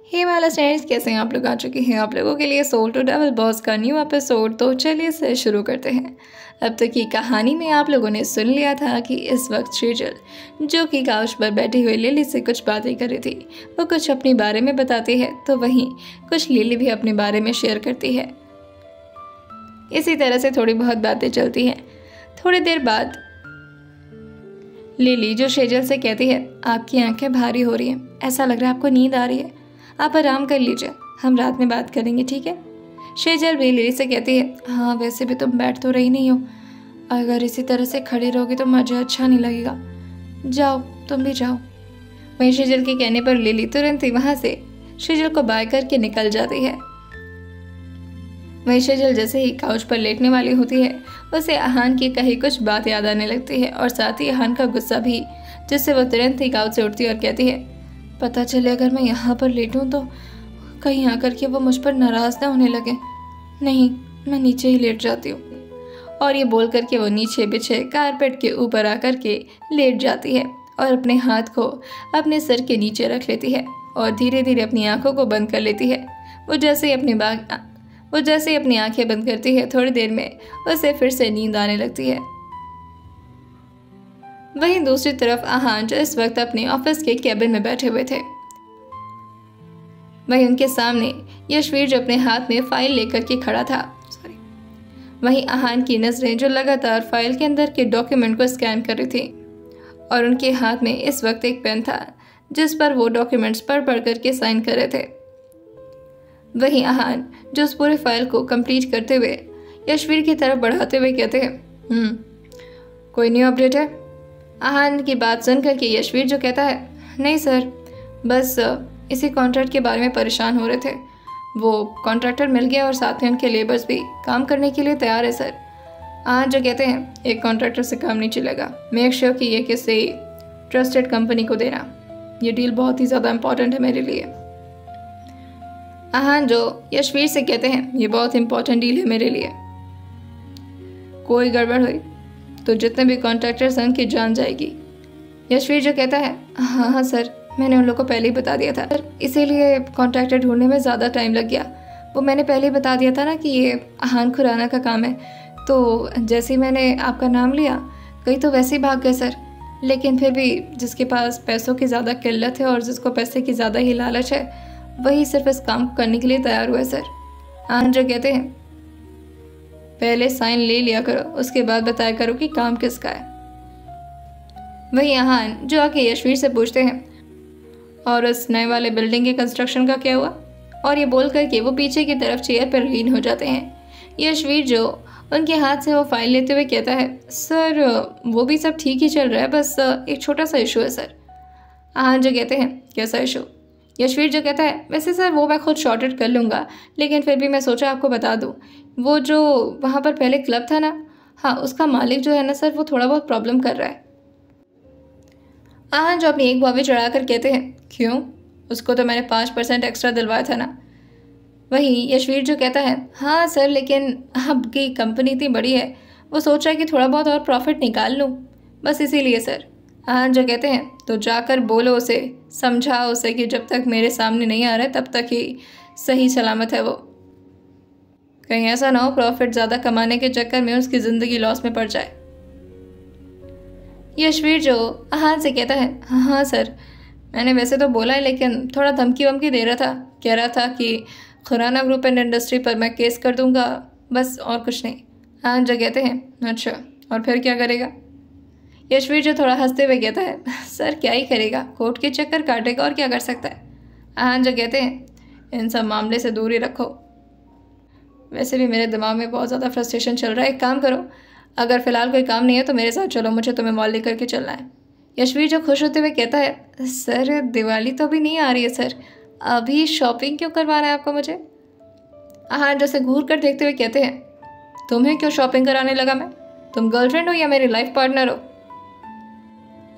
हे वाला स्टैंड कैसे हैं आप लोग? आ चुके हैं आप लोगों के लिए सोल टू डबल बॉस का न्यू एपिसोड। तो चलिए से शुरू करते हैं। अब तक की कहानी में आप लोगों ने सुन लिया था कि इस वक्त श्रीजल जो कि काउच पर बैठी हुई लिली से कुछ बातें कर रही थी, वो कुछ अपने बारे में बताती है तो वहीं कुछ लिली भी अपने बारे में शेयर करती है। इसी तरह से थोड़ी बहुत बातें चलती हैं। थोड़ी देर बाद लिली जो शेजल से कहती है, आपकी आंखें भारी हो रही हैं, ऐसा लग रहा है आपको नींद आ रही है, आप आराम कर लीजिए, हम रात में बात करेंगे, ठीक है। शेजल भी लिली से कहती है, हाँ वैसे भी तुम बैठ तो रही नहीं हो, अगर इसी तरह से खड़ी रहोगी तो मुझे अच्छा नहीं लगेगा, जाओ तुम भी जाओ। वहीं शेजल के कहने पर लिली तुरंत ही वहां से शेजल को बाय करके निकल जाती है। वहीं शेजल जैसे ही काउच पर लेटने वाली होती है, उसे आहान की कही कुछ बात याद आने लगती है और साथ ही आहान का गुस्सा भी, जिससे वह तुरंत ही काउच से उठती है और कहती है, पता चले अगर मैं यहाँ पर लेटूं तो कहीं आकर के वो मुझ पर नाराज ना होने लगे, नहीं मैं नीचे ही लेट जाती हूँ। और ये बोल करके वो नीचे बिछे कारपेट के ऊपर आकर के लेट जाती है और अपने हाथ को अपने सर के नीचे रख लेती है और धीरे धीरे अपनी आंखों को बंद कर लेती है। वो जैसे ही अपनी आंखें बंद करती है, थोड़ी देर में उसे फिर से नींद आने लगती है। वहीं दूसरी तरफ आहान जो इस वक्त अपने ऑफिस के कैबिन में बैठे हुए थे, वहीं उनके सामने यशवीर जो अपने हाथ में फाइल लेकर के खड़ा था। वहीं आहान की नजरें जो लगातार फाइल के अंदर के डॉक्यूमेंट को स्कैन कर रही थी और उनके हाथ में इस वक्त एक पेन था जिस पर वो डॉक्यूमेंट्स पढ़ करके साइन कर रहे थे। वहीं आहान जो उस पूरे फाइल को कंप्लीट करते हुए यशवीर की तरफ बढ़ाते हुए कहते हैं, कोई न्यू अपडेट है? आहान की बात सुन करके यशवीर जो कहता है, नहीं सर, बस इसी कॉन्ट्रैक्ट के बारे में परेशान हो रहे थे, वो कॉन्ट्रैक्टर मिल गया और साथ में उनके लेबर्स भी काम करने के लिए तैयार है सर। आहान जो कहते हैं, एक कॉन्ट्रैक्टर से काम नहीं चलेगा, मेक श्योर कि ये किसी ट्रस्टेड कंपनी को देना, ये डील बहुत ही ज़्यादा इंपॉर्टेंट है मेरे लिए। आहान जो यशवीर से कहते हैं, ये बहुत इंपॉर्टेंट डील है मेरे लिए, कोई गड़बड़ हुई तो जितने भी कॉन्ट्रैक्टर्स हैं उनकी जान जाएगी। यशवीर जो कहता है, हाँ हाँ सर, मैंने उन लोगों को पहले ही बता दिया था सर, इसीलिए कॉन्ट्रैक्टर ढूंढने में ज़्यादा टाइम लग गया। वो मैंने पहले ही बता दिया था ना कि ये आहान खुराना का काम है, तो जैसे ही मैंने आपका नाम लिया कहीं तो वैसे ही भाग गए सर। लेकिन फिर भी जिसके पास पैसों की ज़्यादा किल्लत है और जिसको पैसे की ज़्यादा ही लालच है, वही सिर्फ इस काम को करने के लिए तैयार हुआ है सर। आहान जो कहते हैं, पहले साइन ले लिया करो, उसके बाद बताया करो कि काम किसका है। वहीं आहान जो आके यशवीर से पूछते हैं, और उस नए वाले बिल्डिंग के कंस्ट्रक्शन का क्या हुआ? और ये बोल करके वो पीछे की तरफ चेयर पर लीन हो जाते हैं। यशवीर जो उनके हाथ से वो फाइल लेते हुए कहता है, सर वो भी सब ठीक ही चल रहा है, बस एक छोटा सा इशू है सर। आहान जो कहते हैं, कैसा इशू? यशवीर जो कहता है, वैसे सर वो मैं खुद शॉर्टेड कर लूँगा, लेकिन फिर भी मैं सोचा आपको बता दूँ, वो जो वहाँ पर पहले क्लब था ना, हाँ उसका मालिक जो है ना सर, वो थोड़ा बहुत प्रॉब्लम कर रहा है। आहान जो अपनी एक बॉबी चढ़ा कर कहते हैं, क्यों? उसको तो मैंने 5% एक्स्ट्रा दिलवाया था ना। वहीं यशवीर जो कहता है, हाँ सर, लेकिन आपकी कंपनी इतनी बड़ी है, वो सोच रहा है कि थोड़ा बहुत और प्रॉफिट निकाल लूँ, बस इसीलिए सर। आहान जो कहते हैं, तो जाकर बोलो उसे, समझाओ उसे कि जब तक मेरे सामने नहीं आ रहा है तब तक ही सही सलामत है वो, कहीं ऐसा ना हो प्रॉफिट ज़्यादा कमाने के चक्कर में उसकी ज़िंदगी लॉस में पड़ जाए। यशवीर जो आहान से कहता है, हाँ सर, मैंने वैसे तो बोला है, लेकिन थोड़ा धमकी वमकी दे रहा था, कह रहा था कि खुराना ग्रुप एंड इंडस्ट्री पर मैं केस कर दूंगा, बस और कुछ नहीं। आहान जो कहते हैं, अच्छा और फिर क्या करेगा? यशवीर जो थोड़ा हंसते हुए कहता है, सर क्या ही करेगा, कोर्ट के चक्कर काटेगा और क्या कर सकता है। आहान जो कहते हैं, इन सब मामले से दूर ही रखो, वैसे भी मेरे दिमाग में बहुत ज़्यादा फ्रस्ट्रेशन चल रहा है, एक काम करो, अगर फ़िलहाल कोई काम नहीं है तो मेरे साथ चलो, मुझे तुम्हें मॉल लेकर के चलना है। यशवीर जो खुश होते हुए कहता है, सर दिवाली तो अभी नहीं आ रही है सर, अभी शॉपिंग क्यों करवाना है आपको मुझे? आहान जैसे घूर कर देखते हुए कहते हैं, तुम्हें क्यों शॉपिंग कराने लगा मैं? तुम गर्लफ्रेंड हो या मेरी लाइफ पार्टनर हो?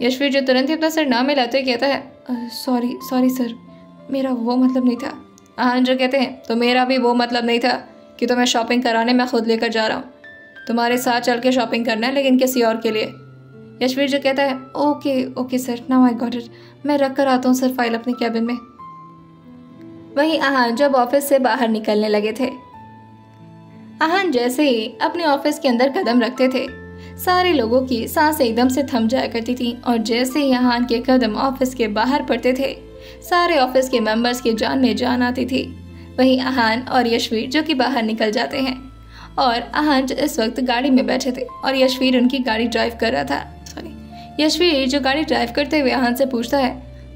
यशवीर जो तुरंत ही अपना सर नाम मिलाते हुए कहता है, सॉरी सर, मेरा वो मतलब नहीं था। आहान जो कहते हैं, तो मेरा भी वो मतलब नहीं था कि तुम्हें शॉपिंग कराने मैं खुद लेकर जा रहा हूँ, तुम्हारे साथ चल के शॉपिंग करना है, लेकिन किसी और के लिए। यशवीर जो कहता है, okay sir, now I got it, मैं रख कर आता हूँ सर फाइल अपने कैबिन में। वहीं आहान जब ऑफिस से बाहर निकलने लगे थे, आहान जैसे ही अपने ऑफिस के अंदर कदम रखते थे, सारे लोगों की सांसें एकदम से थम जाया करती थी। और जैसे ही आहान के कदम ऑफिस के बाहर पड़ते थे, सारे ऑफिस के मेंबर्स की जान में जान आती थी। वहीं आहान और यशवीर जो कि बाहर निकल जाते हैं, और आहान इस वक्त गाड़ी में बैठे थे और यशवीर उनकी गाड़ी ड्राइव कर रहा था। यशवीर जो गाड़ी ड्राइव करते हुए आहान से पूछता है,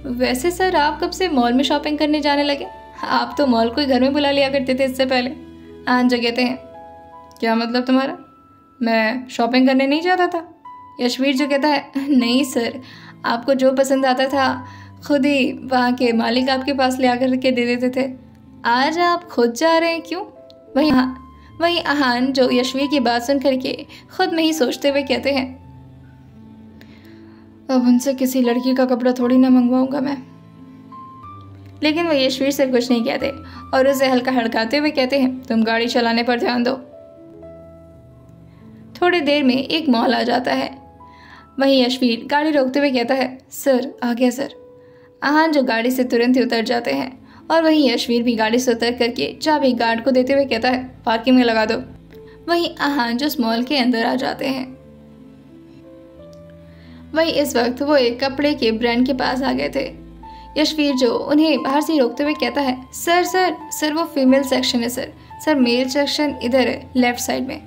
वैसे सर आप कब से मॉल में शॉपिंग करने जाने लगे? आप तो मॉल को ही घर में बुला लिया करते थे इससे पहले। आहान जो कहते हैं, क्या मतलब तुम्हारा? मैं शॉपिंग करने नहीं जाता था। यशवीर जो कहता है, नहीं सर, आपको जो पसंद आता था खुद ही वहाँ के मालिक आपके पास ले आकर के दे देते थे। आज आप खुद जा रहे हैं, क्यों? वहीं आहान जो यशवीर की बात सुन करके खुद में ही सोचते हुए कहते हैं, अब उनसे किसी लड़की का कपड़ा थोड़ी ना मंगवाऊंगा मैं। लेकिन वो यशवीर से कुछ नहीं कहते और उसे हल्का हड़काते हुए कहते हैं, तुम गाड़ी चलाने पर ध्यान दो। थोड़ी देर में एक मॉल आ जाता है। वहीं यशवीर गाड़ी रोकते हुए कहता है, सर आ गया सर। आहान जो गाड़ी से तुरंत ही उतर जाते हैं और वहीं यशवीर भी गाड़ी से उतर करके चाबी गार्ड को देते हुए कहता है, पार्किंग में लगा दो। वहीं आहान जो उस मॉल के अंदर आ जाते हैं। वहीं इस वक्त वो एक कपड़े के ब्रांड के पास आ गए थे। यशवीर जो उन्हें बाहर से रोकते हुए कहता है, सर सर सर वो फीमेल सेक्शन है सर मेल सेक्शन इधर है लेफ्ट साइड में।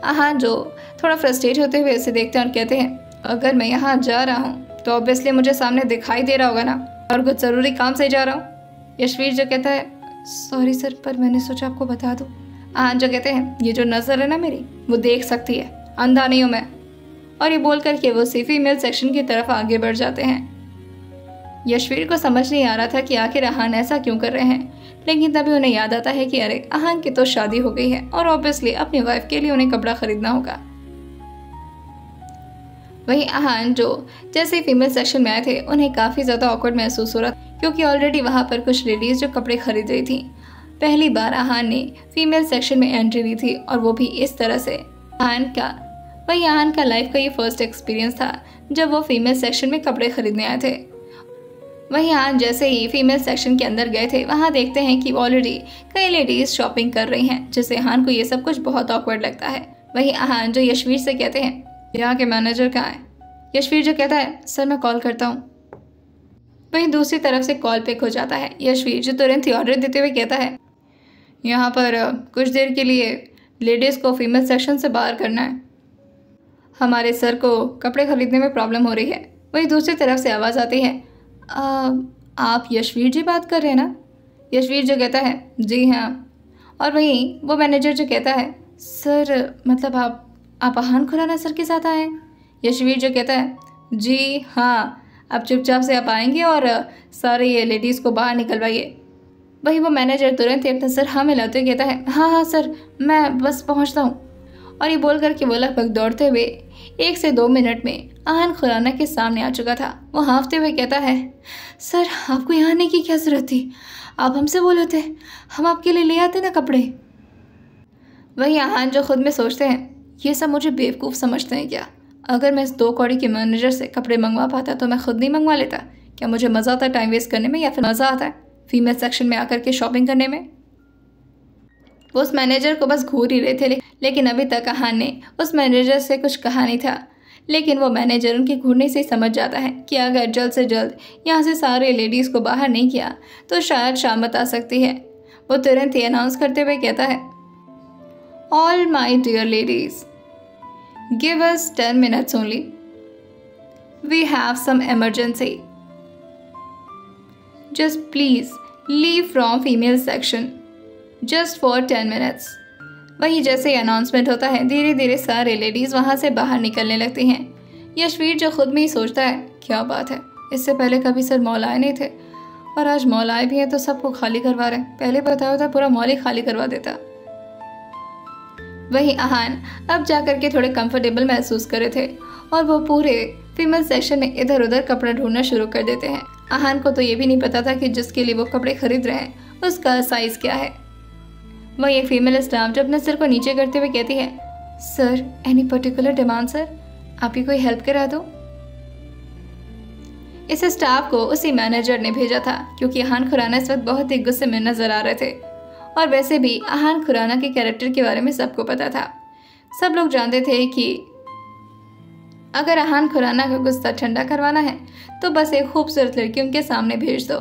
आहान जो थोड़ा फ्रस्ट्रेट होते हुए उसे देखते हैं और कहते हैं, अगर मैं यहाँ जा रहा हूँ तो ऑब्वियसली मुझे सामने दिखाई दे रहा होगा ना, और कुछ ज़रूरी काम से जा रहा हूँ। यशवीर जो कहता है, सॉरी सर, पर मैंने सोचा आपको बता दूँ। आहान जो कहते हैं, ये जो नज़र है ना मेरी, वो देख सकती है, अंधा नहीं हूँ मैं। और ये बोल करके वो उसी फीमेल सेक्शन की तरफ आगे बढ़ जाते हैं। यशवीर को समझ नहीं आ रहा था कि आखिर आहान ऐसा क्यों कर रहे हैं, लेकिन तभी उन्हें याद आता है कि अरे आहान की तो शादी हो गई है और ऑब्वियसली अपनी वाइफ के लिए उन्हें कपड़ा खरीदना होगा। वहीं आहान जो जैसे फीमेल सेक्शन में आए थे, उन्हें काफ़ी ज़्यादा ऑकवर्ड महसूस हो रहा था, क्योंकि ऑलरेडी वहाँ पर कुछ लेडीज़ जो कपड़े खरीद रही थी। पहली बार आहान ने फीमेल सेक्शन में एंट्री ली थी और वो भी इस तरह से। आहान का लाइफ का ये फर्स्ट एक्सपीरियंस था जब वो फीमेल सेक्शन में कपड़े खरीदने आए थे। वहीं आहान जैसे ही फीमेल सेक्शन के अंदर गए थे, वहाँ देखते हैं कि ऑलरेडी कई लेडीज शॉपिंग कर रही हैं, जिससे आहान को ये सब कुछ बहुत ऑकवर्ड लगता है। वहीं आहान जो यशवीर से कहते हैं, यहाँ के मैनेजर कहाँ है? यशवीर जो कहता है, सर मैं कॉल करता हूँ। वहीं दूसरी तरफ से कॉल पिक हो जाता है। यशवीर जो तुरंत ही ऑर्डर देते हुए कहता है, यहाँ पर कुछ देर के लिए लेडीज़ को फीमेल सेक्शन से बाहर करना है, हमारे सर को कपड़े खरीदने में प्रॉब्लम हो रही है। वहीं दूसरी तरफ से आवाज़ आती है, आप यशवीर जी बात कर रहे हैं ना? यशवीर जो कहता है, जी हाँ। और वहीं वो मैनेजर जो कहता है, सर मतलब आप आहान खुराना सर के साथ आए हैं? यशवीर जो कहता है, जी हाँ, अब चुपचाप से आप आएंगे और सारे ये लेडीज़ को बाहर निकलवाइए। वहीं वो मैनेजर तुरंत ही अपना सर हाँ मिलाते हुए कहता है, हाँ सर, मैं बस पहुँचता हूँ। और ये बोल करके वो लगभग दौड़ते हुए 1 से 2 मिनट में आहान खुराना के सामने आ चुका था। वो हाँफते हुए कहता है, सर आपको यहाँ आने की क्या ज़रूरत थी? आप हमसे बोले थे, हम आपके लिए ले आते ना कपड़े। वहीं आहान जो खुद में सोचते हैं, ये सब मुझे बेवकूफ़ समझते हैं क्या? अगर मैं इस 2 कौड़ी के मैनेजर से कपड़े मंगवा पाता तो मैं खुद नहीं मंगवा लेता? क्या मुझे मज़ा आता है टाइम वेस्ट करने में, या फिर मज़ा आता है फीमेल सेक्शन में आकर के शॉपिंग करने में? वो उस मैनेजर को बस घूर ही रहे थे, लेकिन अभी तक आहान ने उस मैनेजर से कुछ कहा नहीं था। लेकिन वो मैनेजर उनके घूरने से समझ जाता है कि अगर जल्द से जल्द यहाँ से सारे लेडीज़ को बाहर नहीं किया तो शायद शामत आ सकती है। वो तुरंत ही अनाउंस करते हुए कहता है, all my dear ladies, give us 10 minutes only, we have some emergency, just please leave from female section just for 10 minutes। वही जैसे ही अनाउंसमेंट होता है, धीरे धीरे सारे लेडीज़ वहाँ से बाहर निकलने लगती हैं। यशवीर जो खुद में ही सोचता है, क्या बात है, इससे पहले कभी सर मॉल आए नहीं थे और आज मॉल आए भी हैं तो सबको खाली करवा रहे हैं। पहले बताया होता पूरा मॉल ही खाली करवा देता। वहीं आहान अब जाकर के थोड़े कंफर्टेबल महसूस कर रहे थे और वो पूरे फीमेल सेक्शन में इधर उधर कपड़ा ढूंढना शुरू कर देते हैं। आहान को तो ये भी नहीं पता था कि जिसके लिए वो कपड़े खरीद रहे हैं उसका साइज़ क्या है। वही एक फीमेल स्टाफ जो अपने सिर को नीचे करते हुए कहती है, sir any particular demand sir, आप ही कोई हेल्प करा दो। इस स्टाफ को उसी मैनेजर ने भेजा था क्योंकि अहान खुराना इस वक्त बहुत ही गुस्से में नजर आ रहे थे। और वैसे भी अहान खुराना के कैरेक्टर के बारे में सबको पता था। सब लोग जानते थे कि अगर अहान खुराना का गुस्सा ठंडा करवाना है तो बस एक खूबसूरत लड़की उनके सामने भेज दो।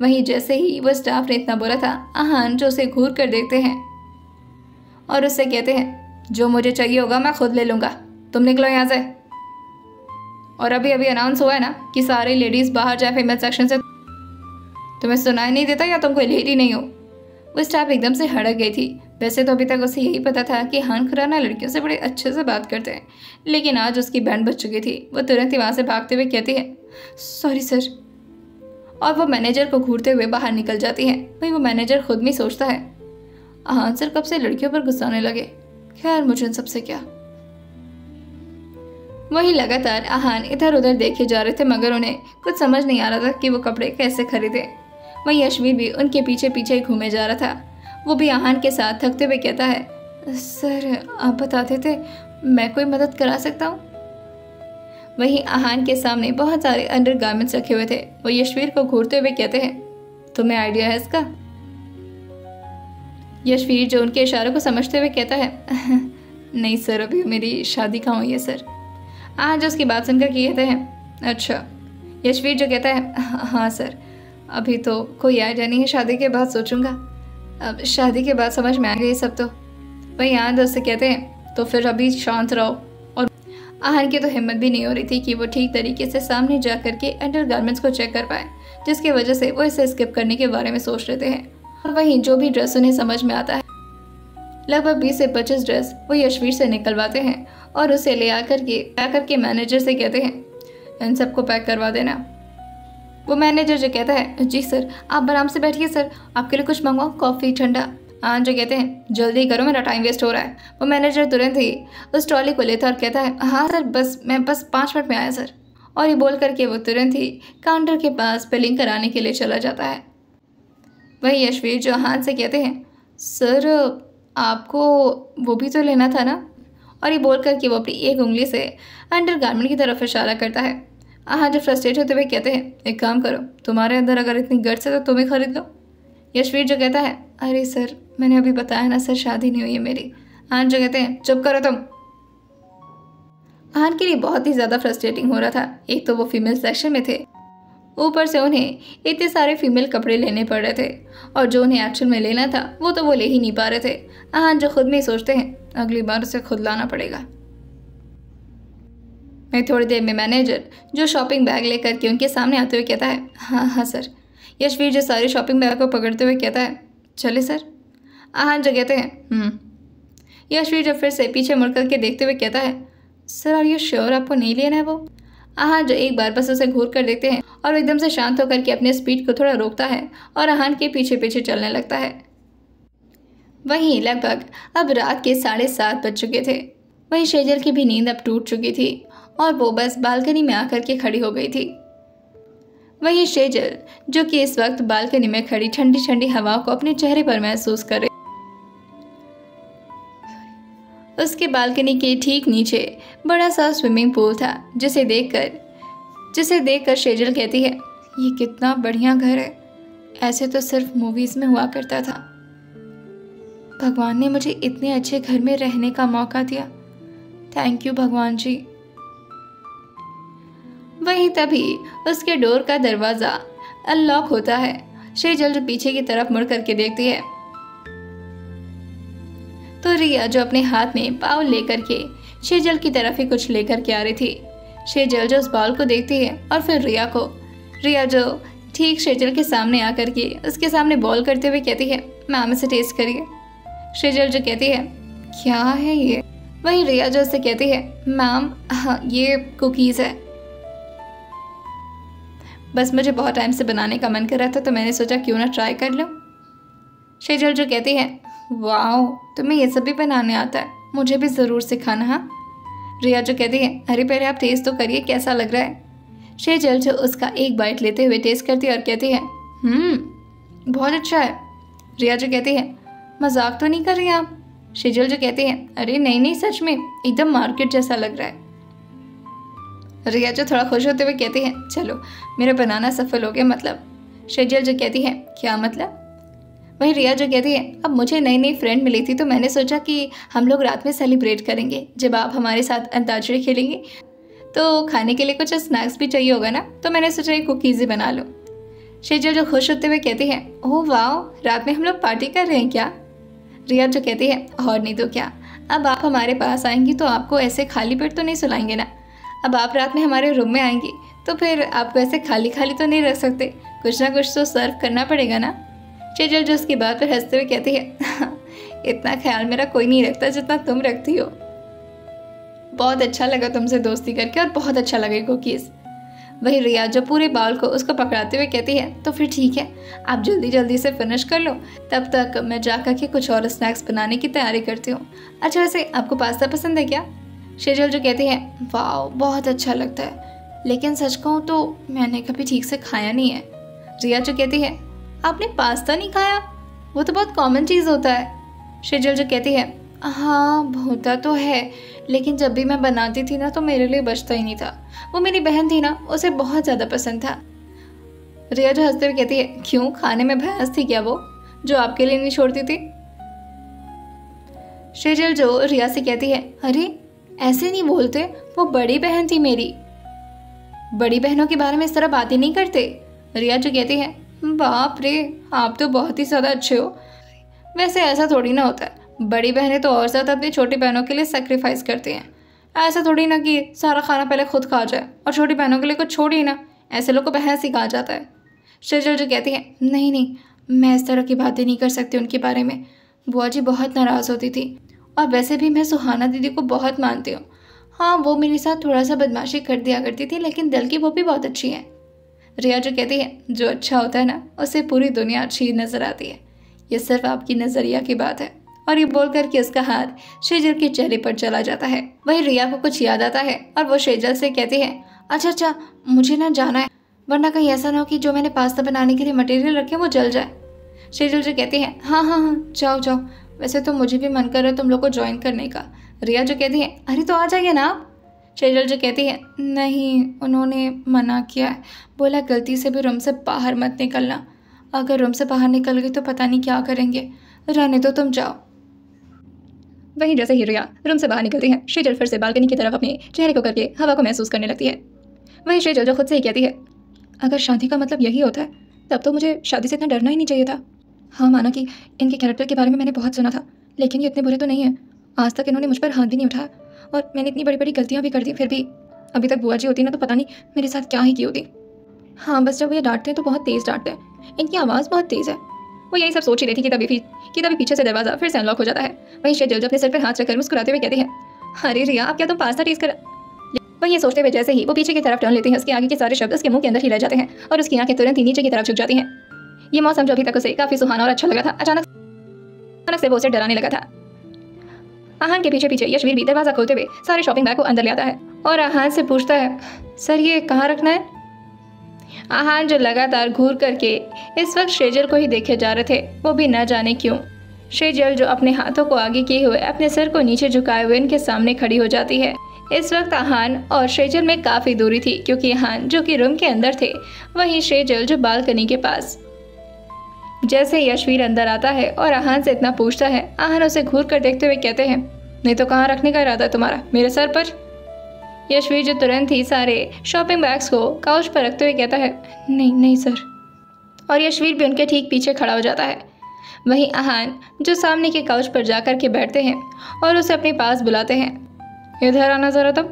वहीं जैसे ही वो स्टाफ ने इतना बोला था, अहान जो उसे घूर कर देखते हैं और उससे कहते हैं, जो मुझे चाहिए होगा मैं खुद ले लूँगा, तुम निकलो यहाँ से। और अभी अभी अनाउंस हुआ है ना कि सारी लेडीज़ बाहर जाए फीमेल सेक्शन से, तुम्हें सुनाई नहीं देता या तुम कोई लेडी नहीं हो? वो स्टाफ एकदम से हड़क गई थी। वैसे तो अभी तक उसे यही पता था कि अहान खुराना लड़कियों से बड़े अच्छे से बात करते हैं, लेकिन आज उसकी बैंड बज चुकी थी। वो तुरंत ही वहाँ से भागते हुए कहती है, सॉरी सर, और वो मैनेजर को घूरते हुए बाहर निकल जाती है। वहीं वो मैनेजर खुद में सोचता है, अहान सर कब से लड़कियों पर गुस्साने लगे, खैर मुझे इन सबसे क्या। वही लगातार अहान इधर उधर देखे जा रहे थे मगर उन्हें कुछ समझ नहीं आ रहा था कि वो कपड़े कैसे खरीदे। वहीं यशवीर भी उनके पीछे पीछे घूमे जा रहा था। वो भी अहान के साथ थकते हुए कहता है, सर आप बताते थे, मैं कोई मदद करा सकता हूँ? वहीं अहान के सामने बहुत सारे अंडरगारमेंट्स रखे हुए थे। वो यशवीर को घूरते हुए कहते हैं, तुम्हें आइडिया है इसका? यशवीर जो उनके इशारों को समझते हुए कहता है, नहीं सर, अभी मेरी शादी कहाँ हुई है सर। अहान जो उसकी बात सुनकर कहते हैं, अच्छा। यशवीर जो कहता है, हाँ सर, अभी तो कोई आइडिया नहीं है, शादी के बाद सोचूंगा। अब शादी के बाद समझ में आ गई सब तो। वहीं अहान दोस्त से कहते हैं, तो फिर अभी शांत रहो। और अहान की तो हिम्मत भी नहीं हो रही थी कि वो ठीक तरीके से सामने जा करके अंडरगारमेंट्स को चेक कर पाए, जिसकी वजह से वो इसे स्किप करने के बारे में सोच रहे हैं। और वहीं जो भी ड्रेस उन्हें समझ में आता है, लगभग 20 से 25 ड्रेस वो यशवीर से निकलवाते हैं और उसे ले आकर के मैनेजर से कहते हैं, इन सबको पैक करवा देना। वो मैनेजर जो कहता है, जी सर, आप आराम से बैठिए सर, आपके लिए कुछ मंगवाओ, कॉफ़ी, ठंडा। अहान जो कहते हैं, जल्दी करो, मेरा टाइम वेस्ट हो रहा है। वो मैनेजर तुरंत ही उस ट्रॉली को लेता और कहता है, हाँ सर, मैं बस 5 मिनट में आया सर। और ये बोल करके वो तुरंत ही काउंटर के पास बिलिंग कराने के लिए चला जाता है। वही यशवीर जो अहान से कहते हैं, सर आपको वो भी तो लेना था ना। और ये बोल करके वो अपनी एक उंगली से अंडरगारमेंट की तरफ इशारा करता है। अहान जो फ्रस्ट्रेट होते हुए कहते हैं, एक काम करो, तुम्हारे अंदर अगर इतनी गट्स है तो तुम ही खरीद लो। यशवीर जो कहता है, अरे सर, मैंने अभी बताया ना सर, शादी नहीं हुई है मेरी। अहान जो कहते हैं, चुप करो तुम। अहान के लिए बहुत ही ज़्यादा फ्रस्ट्रेटिंग हो रहा था। एक तो वो फीमेल सेक्शन में थे, ऊपर से उन्हें इतने सारे फीमेल कपड़े लेने पड़ रहे थे, और जो उन्हें एक्चुअल में लेना था वो तो वो ले ही नहीं पा रहे थे। अहान जो खुद में सोचते हैं, अगली बार उसे खुद लाना पड़ेगा। मैं थोड़ी देर में मैनेजर जो शॉपिंग बैग लेकर के उनके सामने आते हुए कहता है, हाँ हाँ सर। यशवीर जो सारे शॉपिंग बैग को पकड़ते हुए कहता है, चले सर। अहान जो कहते हैं, यशवीर जो फिर से पीछे मुड़ करके देखते हुए कहता है, सर आर यू श्योर आपको नहीं लेना है वो? अहान जो एक बार बस उसे घूर कर देखते हैं और एकदम से शांत होकर के अपने स्पीड को थोड़ा रोकता है और अहान के पीछे पीछे चलने लगता है। वहीं लगभग अब रात के 7:30 बज चुके थे। वहीं शेजल की भी नींद अब टूट चुकी थी और वो बस बालकनी में आकर के खड़ी हो गई थी। वहीं शेजल जो कि इस वक्त बालकनी में खड़ी ठंडी ठंडी हवा को अपने चेहरे पर महसूस कर रही, उसके बालकनी के ठीक नीचे बड़ा सा स्विमिंग पूल था, जिसे देखकर शेजल कहती है, ये कितना बढ़िया घर है, ऐसे तो सिर्फ मूवीज में हुआ करता था। भगवान ने मुझे इतने अच्छे घर में रहने का मौका दिया, थैंक यू भगवान जी। वहीं तभी उसके डोर का दरवाजा अनलॉक होता है। शेजल पीछे की तरफ मुड़ करके देखती है तो रिया जो अपने हाथ में बाउल लेकर के शेजल की तरफ ही कुछ लेकर के आ रही थी। शेजल जो उस बाउल को देखती है और फिर रिया जो ठीक शेजल के सामने आकर के उसके सामने बॉल करते हुए कहती है, मैम इसे टेस्ट करिए। शेजल जो कहती है, क्या है ये? वहीं रिया जो उससे कहती है, मैम हाँ ये कुकीज़ है, बस मुझे बहुत टाइम से बनाने का मन कर रहा था तो मैंने सोचा क्यों ना ट्राई कर लो। शेजल जो कहती है, वाओ तुम्हें ये सब भी बनाने आता है, मुझे भी ज़रूर सिखाना। हाँ। रिया जो कहती है, अरे पहले आप टेस्ट तो करिए कैसा लग रहा है। शेजल जो उसका एक बाइट लेते हुए टेस्ट करती है और कहती है, बहुत अच्छा है। रिया जो कहती है, मजाक तो नहीं कर रही आप? शेजल जो कहती है, अरे नहीं नहीं सच में एकदम मार्केट जैसा लग रहा है। रिया जो थोड़ा खुश होते हुए कहती है, चलो मेरा बनाना सफल हो गया मतलब। शेजल जो कहती है, क्या मतलब? वहीं रिया जो कहती है, अब मुझे नई नई फ्रेंड मिली थी तो मैंने सोचा कि हम लोग रात में सेलिब्रेट करेंगे। जब आप हमारे साथ अंताक्षरी खेलेंगे तो खाने के लिए कुछ स्नैक्स भी चाहिए होगा ना, तो मैंने सोचा ये कुकीज़ ही बना लो। शेजल जो खुश होते हुए कहती है, ओह वाह, रात में हम लोग पार्टी कर रहे हैं क्या? रिया जो कहती है, और नहीं तो क्या, अब आप हमारे पास आएंगी तो आपको ऐसे खाली पेट तो नहीं सुलाएंगे ना। अब आप रात में हमारे रूम में आएंगी तो फिर आपको ऐसे खाली खाली तो नहीं रख सकते, कुछ ना कुछ तो सर्व करना पड़ेगा ना। शेजल जो उसकी बात पर हंसते हुए कहती है, इतना ख्याल मेरा कोई नहीं रखता जितना तुम रखती हो। बहुत अच्छा लगा तुमसे दोस्ती करके और बहुत अच्छा लगे कुकीज़। वही रिया जो पूरे बाउल को उसको पकड़ाते हुए कहती है, तो फिर ठीक है, आप जल्दी जल्दी से फिनिश कर लो, तब तक मैं जाकर के कुछ और स्नैक्स बनाने की तैयारी करती हूँ। अच्छा वैसे आपको पास्ता पसंद है क्या? शेजल जो कहती है, वाह बहुत अच्छा लगता है, लेकिन सच कहूँ तो मैंने कभी ठीक से खाया नहीं है। रिया जो कहती है, आपने पास्ता नहीं खाया? वो तो बहुत कॉमन चीज़ होता है। शेजल जो कहती है, हाँ होता तो है, लेकिन जब भी मैं बनाती थी ना तो मेरे लिए बचता ही नहीं था। वो मेरी बहन थी ना, उसे बहुत ज़्यादा पसंद था। रिया जो हंसते हुए कहती है, क्यों, खाने में भैंस थी क्या वो जो आपके लिए नहीं छोड़ती थी? शेजल जो रिया से कहती है, अरे ऐसे नहीं बोलते, वो बड़ी बहन थी मेरी। बड़ी बहनों के बारे में इस तरह बातें नहीं करते। रिया जो कहती है, बाप रे, आप तो बहुत ही ज़्यादा अच्छे हो। वैसे ऐसा थोड़ी ना होता है, बड़ी बहनें तो और ज़्यादा अपनी छोटी बहनों के लिए सेक्रीफाइस करती हैं। ऐसा थोड़ी ना कि सारा खाना पहले खुद खा जाए और छोटी बहनों के लिए कुछ छोड़ी ना, ऐसे लोग को बहन ही कहा जाता है। शेजल जो कहती है, नहीं नहीं, मैं इस तरह की बातें नहीं कर सकती उनके बारे में, बुआ जी बहुत नाराज़ होती थी। और वैसे भी मैं सुहाना दीदी को बहुत मानती हूँ। हाँ वो मेरे साथ थोड़ा सा बदमाशी कर दिया करती थी, लेकिन दिल की वो भी बहुत अच्छी है। रिया जो कहती है, जो अच्छा होता है ना उसे पूरी दुनिया अच्छी नज़र आती है, ये सिर्फ आपकी नज़रिया की बात है। और ये बोल कर के उसका हाथ शेजल के चेहरे पर चला जाता है। वहीं रिया को कुछ याद आता है और वो शेजल से कहती है, अच्छा मुझे ना जाना है, वरना कहीं ऐसा ना हो कि जो मैंने पास्ता बनाने के लिए मटेरियल रखे वो जल जाए। शेजल जो कहती है, हाँ जाओ, वैसे तो मुझे भी मन कर रहा है तुम लोग को ज्वाइन करने का। रिया जो कहती है, अरे तो आ जाइए ना आप। शेजल जो कहती है, नहीं उन्होंने मना किया है, बोला गलती से भी रूम से बाहर मत निकलना, अगर रूम से बाहर निकल गई तो पता नहीं क्या करेंगे, रहने दो तुम जाओ। वहीं जैसे ही रिया रूम से बाहर निकलती है, शेजल फिर से बालकनी की तरफ अपने चेहरे को करके हवा को महसूस करने लगती है। वहीं शेजल जो खुद से ही कहती है, अगर शादी का मतलब यही होता है तब तो मुझे शादी से इतना डरना ही नहीं चाहिए था। हाँ माना कि इनके कैरेक्टर के बारे में मैंने बहुत सुना था, लेकिन ये इतने बुरे तो नहीं है। आज तक इन्होंने मुझ पर हाथ भी नहीं उठाया और मैंने इतनी बड़ी बड़ी गलतियाँ भी कर दी, फिर भी अभी तक बुआ जी होती ना तो पता नहीं मेरे साथ क्या ही की होती। हाँ बस जब ये डांटते हैं तो बहुत तेज़ डांटते हैं, इनकी आवाज़ बहुत तेज़ है। वो यही सब सोच ही रही थी कि तभी पीछे से दरवाज़ा फिर से अनलॉक हो जाता है। वहीं शेजल जो अपने सर पर हाथ रखकर मुस्कुराते हुए कहती है, अरे रिया अब क्या तुम पास्ता टेस्ट कर। वहीं ये सोचते हुए जैसे ही वो पीछे की तरफ टर्न लेती है, उसके आगे के सारे शब्द उसके मुंह के अंदर ही रह जाते हैं और उसकी आंखें तुरंत ही नीचे की तरफ झुक जाती हैं। ये मौसम जो अभी तक उसे काफ़ी सुहाना और अच्छा लगा था, अचानक से वो उसे डराने लगा था। आहान के पीछे पीछे यशवीर भी दरवाज़ा खोलते हुए सारे शॉपिंग बैग को अंदर ले आता है और आहान से पूछता है, सर ये कहाँ रखना है? आहान जो लगातार घूर करके इस वक्त शेजल को ही देखे जा रहे थे, वो भी न जाने क्यों। शेजल जो अपने हाथों को आगे किए हुए अपने सर को नीचे झुकाए हुए इनके सामने खड़ी हो जाती है। इस वक्त आहान और शेजल में काफ़ी दूरी थी, क्योंकि आहान जो कि रूम के अंदर थे, वहीं शेजल जो बालकनी के पास। जैसे यशवीर अंदर आता है और आहान से इतना पूछता है, आहान उसे घूर कर देखते हुए कहते हैं, नहीं तो कहाँ रखने का इरादा है तुम्हारा, मेरे सर पर? यशवीर जो तुरंत ही सारे शॉपिंग बैग्स को काउच पर रखते हुए कहता है, नहीं सर। और यशवीर भी उनके ठीक पीछे खड़ा हो जाता है। वहीं आहान जो सामने के काउच पर जाकर के बैठते हैं और उसे अपने पास बुलाते हैं, इधर आना ज़रा तुम।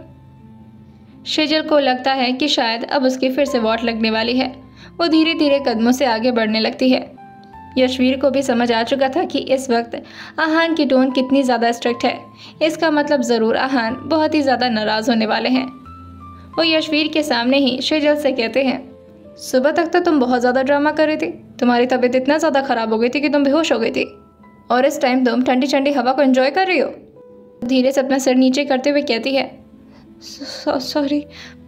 शेजल को लगता है कि शायद अब उसकी फिर से वॉट लगने वाली है। वो धीरे धीरे कदमों से आगे बढ़ने लगती है। यशवीर को भी समझ आ चुका था कि इस वक्त आहान की टोन कितनी ज़्यादा स्ट्रिक्ट है। इसका मतलब ज़रूर आहान बहुत ही ज़्यादा नाराज़ होने वाले हैं। वो यशवीर के सामने ही शेजल से कहते हैं, सुबह तक तो तुम बहुत ज़्यादा ड्रामा कर रही थी, तुम्हारी तबीयत इतना ज़्यादा ख़राब हो गई थी कि तुम बेहोश हो गई थी, और इस टाइम तुम ठंडी ठंडी हवा को एंजॉय कर रही हो। धीरे से अपना सिर नीचे करते हुए कहती है, सॉरी,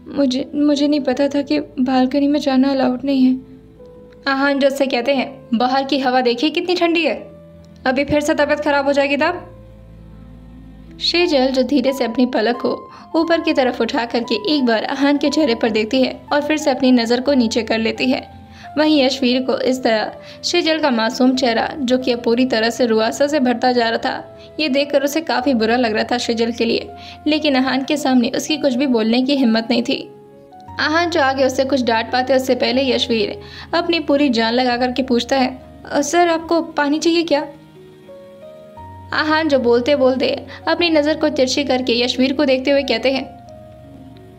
मुझे नहीं पता था कि बालकनी में जाना अलाउड नहीं है। आहान जो से कहते हैं, बाहर की हवा देखिए कितनी ठंडी है, अभी फिर से तबीयत खराब हो जाएगी तब। शेजल जो धीरे से अपनी पलक को ऊपर की तरफ उठा करके एक बार अहान के चेहरे पर देखती है और फिर से अपनी नज़र को नीचे कर लेती है। वहीं यशवीर को इस तरह शेजल का मासूम चेहरा, जो कि अब पूरी तरह से रुआसा से भरता जा रहा था, ये देखकर उसे काफ़ी बुरा लग रहा था शेजल के लिए। लेकिन अहान के सामने उसकी कुछ भी बोलने की हिम्मत नहीं थी। अहान जो आगे उससे कुछ डांट पाते उससे पहले यशवीर अपनी पूरी जान लगा करके पूछता है, सर आपको पानी चाहिए क्या? अहान जो बोलते बोलते अपनी नज़र को तिरछी करके यशवीर को देखते हुए कहते हैं,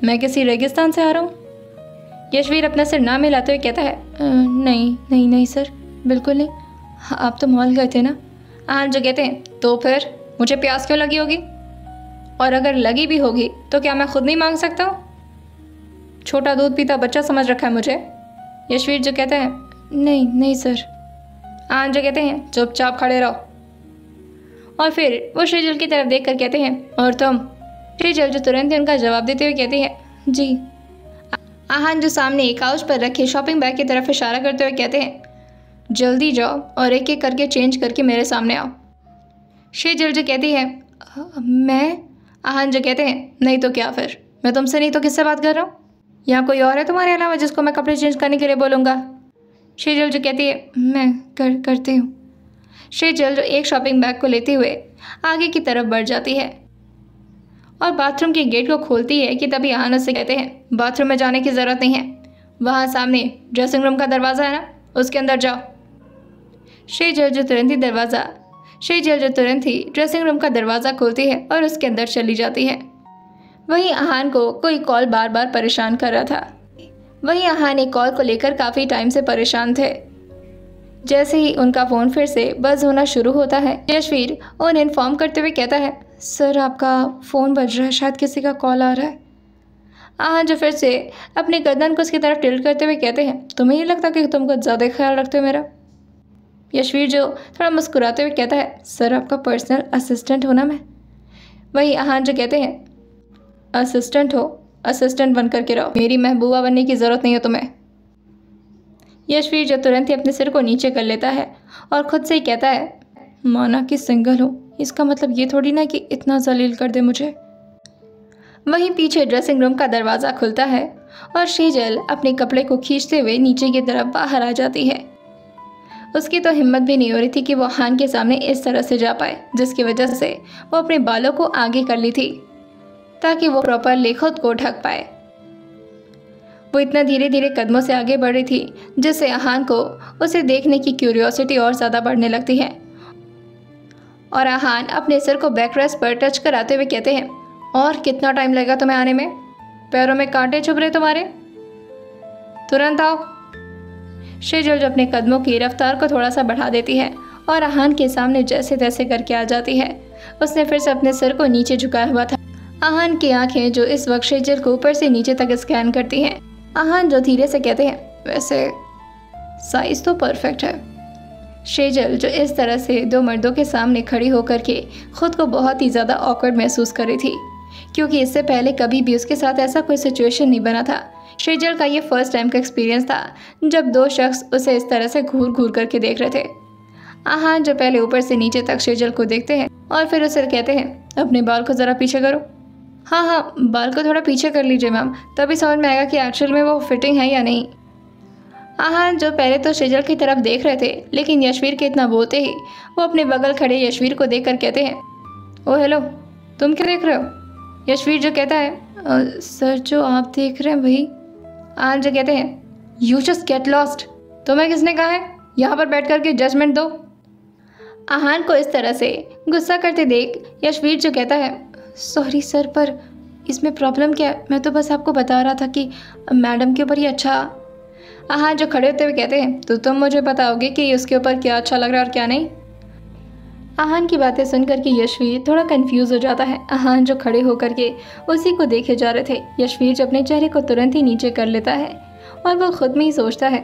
मैं किसी रेगिस्तान से आ रहा हूँ। यशवीर अपना सिर ना मिलाते हुए कहता है, नहीं नहीं नहीं सर, बिल्कुल नहीं, आप तो मॉल गए थे ना। अहान जो कहते हैं, तो फिर मुझे प्यास क्यों लगी होगी? और अगर लगी भी होगी तो क्या मैं खुद नहीं मांग सकता हूँ? छोटा दूध पीता बच्चा समझ रखा है मुझे। यशवीर जो कहता है, नहीं नहीं सर। अहान जो कहते हैं, चुपचाप खड़े रहो। और फिर वो शेजल की तरफ देख कर कहते हैं, और तुम? शेजल जो तुरंत ही उनका जवाब देते हुए कहती है, जी। अहान जो सामने एक काउच पर रखे शॉपिंग बैग की तरफ इशारा करते हुए कहते हैं, जल्दी जाओ और एक एक करके चेंज करके मेरे सामने आओ। शेजल जो कहती है, मैं? अहान जो कहते हैं, नहीं तो क्या फिर, मैं तुमसे नहीं तो किससे बात कर रहा हूँ? यहाँ कोई और है तुम्हारे अलावा जिसको मैं कपड़े चेंज करने के लिए बोलूँगा? शेजल जो कहती है, मैं करती हूँ। शेजल जो एक शॉपिंग बैग को लेते हुए आगे की तरफ बढ़ जाती है और बाथरूम के गेट को खोलती है कि तभी अहान उससे कहते हैं, बाथरूम में जाने की ज़रूरत नहीं है, वहाँ सामने ड्रेसिंग रूम का दरवाज़ा है ना, उसके अंदर जाओ। शेजल जो तुरंत ही ड्रेसिंग रूम का दरवाज़ा खोलती है और उसके अंदर चली जाती है। वहीं अहान को कोई कॉल बार बार परेशान कर रहा था। वहीं अहान एक कॉल को लेकर काफ़ी टाइम से परेशान थे। जैसे ही उनका फ़ोन फिर से बज़ होना शुरू होता है, यशवीर उन्हें इन्फॉर्म करते हुए कहता है, सर आपका फ़ोन बज रहा है, शायद किसी का कॉल आ रहा है। अहान जो फिर से अपने गर्दन को उसकी तरफ टिल्ट करते हुए कहते हैं, तुम्हें नहीं लगता कि तुम कुछ ज़्यादा ख्याल रखते हो मेरा? यशवीर जो थोड़ा मुस्कुराते हुए कहता है, सर आपका पर्सनल असिस्टेंट हो ना मैं। वही अहान जो कहते हैं, असिस्टेंट हो, असिस्टेंट बन करके रहो, मेरी महबूबा बनने की ज़रूरत नहीं है तुम्हें। यशवीर जो तुरंत ही अपने सिर को नीचे कर लेता है और ख़ुद से ही कहता है, माना कि सिंगल हूँ, इसका मतलब ये थोड़ी ना कि इतना जलील कर दे मुझे। वहीं पीछे ड्रेसिंग रूम का दरवाज़ा खुलता है और शेजल अपने कपड़े को खींचते हुए नीचे की तरफ बाहर आ जाती है। उसकी तो हिम्मत भी नहीं हो रही थी कि वो अहान के सामने इस तरह से जा पाए, जिसकी वजह से वो अपने बालों को आगे कर ली थी ताकि वो प्रॉपरली खुद को ढक पाए। वो इतना धीरे धीरे कदमों से आगे बढ़ रही थी जिससे अहान को उसे देखने की क्यूरियोसिटी और ज़्यादा बढ़ने लगती है। और अहान अपने सिर को बैक रेस्ट पर टच कराते हुए कहते हैं, और कितना टाइम लगेगा तुम्हें आने में? पैरों में कांटे चुभ रहे तुम्हारे, तुरंत आओ। शेजल जो अपने कदमों की रफ्तार को थोड़ा सा बढ़ा देती है और अहान के सामने जैसे तैसे करके आ जाती है। उसने फिर से अपने सिर को नीचे झुकाया हुआ था। अहान की आंखें जो इस वक्त शेजल को ऊपर से नीचे तक स्कैन करती हैं। अहान जो धीरे से कहते हैं, वैसे साइज तो परफेक्ट है। शेजल जो इस तरह से दो मर्दों के सामने खड़ी होकर के खुद को बहुत ही ज़्यादा ऑकवर्ड महसूस कर रही थी, क्योंकि इससे पहले कभी भी उसके साथ ऐसा कोई सिचुएशन नहीं बना था। शेजल का ये फर्स्ट टाइम का एक्सपीरियंस था जब दो शख्स उसे इस तरह से घूर घूर करके देख रहे थे। अहान जो पहले ऊपर से नीचे तक शेजल को देखते हैं और फिर उसे कहते हैं, अपने बाल को ज़रा पीछे करो। हाँ, बाल को थोड़ा पीछे कर लीजिए मैम, तभी समझ में आएगा कि एक्चुअल में वो फिटिंग है या नहीं। अहान जो पहले तो शेजल की तरफ देख रहे थे, लेकिन यशवीर के इतना बोलते ही वो अपने बगल खड़े यशवीर को देखकर कहते हैं, ओ हेलो, तुम क्या देख रहे हो? यशवीर जो कहता है, सर जो आप देख रहे हैं वही। अहान जो कहते हैं, यू जस्ट गेट लॉस्ट, तुम्हें किसने कहा है यहाँ पर बैठ करके जजमेंट दो? अहान को इस तरह से गुस्सा करते देख यशवीर जो कहता है, सॉरी सर, पर इसमें प्रॉब्लम क्या है? मैं तो बस आपको बता रहा था कि मैडम के ऊपर ये अच्छा। अहान जो खड़े होते हुए कहते हैं, तो तुम मुझे बताओगे कि उसके ऊपर क्या अच्छा लग रहा है और क्या नहीं? अहान की बातें सुनकर के यशवीर थोड़ा कंफ्यूज हो जाता है। अहान जो खड़े होकर के उसी को देखे जा रहे थे। यशवीर जो अपने चेहरे को तुरंत ही नीचे कर लेता है और वो खुद में ही सोचता है,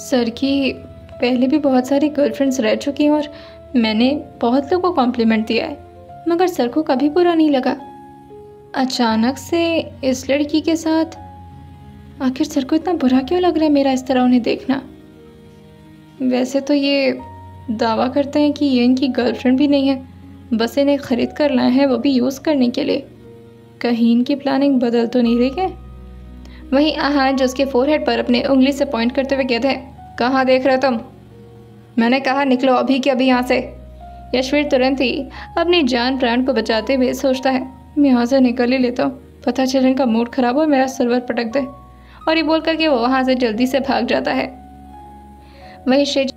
सर की पहले भी बहुत सारी गर्लफ्रेंड्स रह चुकी हैं और मैंने बहुत लोगों को कॉम्प्लीमेंट दिया है, मगर सर को कभी बुरा नहीं लगा। अचानक से इस लड़की के साथ आखिर सर को इतना बुरा क्यों लग रहा है मेरा इस तरह उन्हें देखना? वैसे तो ये दावा करते हैं कि ये इनकी गर्लफ्रेंड भी नहीं है, बस इन्हें खरीद कर लाए हैं, वो भी यूज़ करने के लिए। कहीं इनकी प्लानिंग बदल तो नहीं रही है? वहीं आहान जो उसके फोरहेड पर अपने उंगली से पॉइंट करते हुए कहते हैं, कहाँ देख रहे हो तुम? मैंने कहा निकलो अभी के अभी यहाँ से। यशवीर तुरंत ही अपनी जान प्राण को बचाते हुए सोचता है, मैं यहाँ से निकल ही लेता हूँ, पता चले इनका मूड खराब हो मेरा सर्वर पटक दे। और ये बोल करके वो वहाँ से जल्दी से भाग जाता है। वहीं शेज